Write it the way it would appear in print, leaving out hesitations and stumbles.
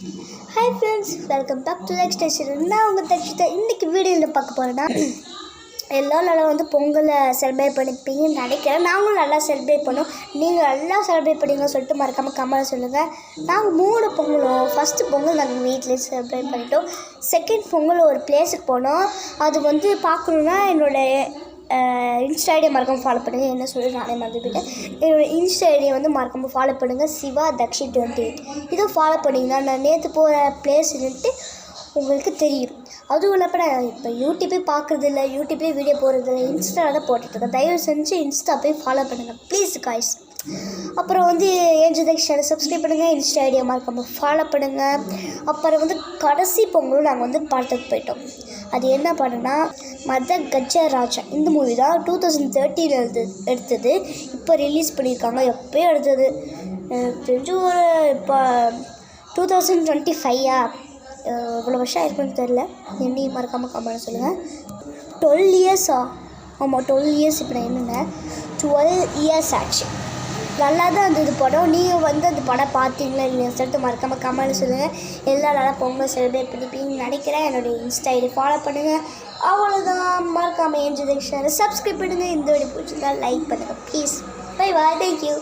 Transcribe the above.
Hi friends, welcome back to எக்ஸ்டேஷன். நான் உங்கள் தட்சிதா. இன்றைக்கி வீடியோவில் பார்க்க போகிறேன்னா, எல்லோரும் நல்லா பொங்கலை செலிப்ரேட் பண்ணிப்பீங்கன்னு நினைக்கிறேன். நாங்களும் நல்லா செலிப்ரேட் பண்ணோம். நீங்கள் நல்லா செலிப்ரேட் பண்ணிங்கன்னு சொல்லிட்டு மறக்காமல் கமெண்ட் சொல்லுங்கள். நாங்கள் 3 பொங்கலும், ஃபஸ்ட்டு பொங்கல் நாங்கள் வீட்டிலே செலிப்ரேட் பண்ணிட்டோம். செகண்ட் பொங்கல் ஒரு பிளேஸுக்கு போனோம். அது பார்க்கணுன்னா என்னோடய இன்ஸ்டா ஐடியை மறக்காமல் ஃபாலோ பண்ணுங்கள். என்ன சொல்லி நானே மறந்துவிட்டேன். என்னோடய இன்ஸ்டா ஐடியை மறக்காமல் ஃபாலோ பண்ணுங்கள். சிவா தக்ஷி 28 இதை ஃபாலோ பண்ணிங்கன்னா நான் நேற்று போகிற பிளேஸ்ன்ட்டு உங்களுக்கு தெரியும். அதுவும் இல்லப்போ நான் இப்போ யூடியூப்பே பார்க்குறதில்ல, யூடியூப்லேயே வீடியோ போடுறதில்ல, இன்ஸ்டாவில் தான் போட்டுட்ருக்கேன். தயவு செஞ்சு இன்ஸ்டா போய் ஃபாலோ பண்ணுங்கள் ப்ளீஸ் காய்ஸ். அப்புறம் ஏஞ்சல் தக்ஷி சேனல் சப்ஸ்கிரைப் பண்ணுங்கள். இன்ஸ்டா ஐடியை மறக்காமல் ஃபாலோ பண்ணுங்கள். அப்புறம் கடைசி பொங்கலும் நாங்கள் படத்துக்கு போயிட்டோம். அது என்ன படம்னா மத கஜராஜா. இந்த மூவி தான் 2013 எடுத்தது. இப்போ ரிலீஸ் பண்ணியிருக்காங்க. எப்போயும் எடுத்தது எனக்கு தெரிஞ்சு ஒரு இப்போ 2025 இவ்வளோ வருஷம் இருக்குன்னு தெரில. என்னையும் மறக்காமல் கமெண்ட் சொல்லுங்கள். 12 இயர்ஸா? ஆமாம், 12 இயர்ஸ். இப்போ நான் என்னென்ன 12 இயர்ஸ் ஆச்சு. நல்லா தான் இருந்தது படம். நீங்கள் அந்த படம் பார்த்தீங்களா இல்லையா சொல்லிட்டு மறக்காமல் கமெண்ட் சொல்லுங்கள். எல்லாம் நல்லா பொங்கல் செலிப்ரேட் பண்ணிப்பீங்கன்னு நினைக்கிறேன். என்னுடைய இன்ஸ்டா ஐடி ஃபாலோ பண்ணுங்கள். அவ்வளோதான். மறக்காமல் ஏஞ்சல் தக்ஷி சேனல் சப்ஸ்கிரைப் பண்ணுங்கள். இந்த வீடியோ பிடிச்சிருந்தா லைக் பண்ணுங்கள் ப்ளீஸ். Bye bye. தேங்க்யூ.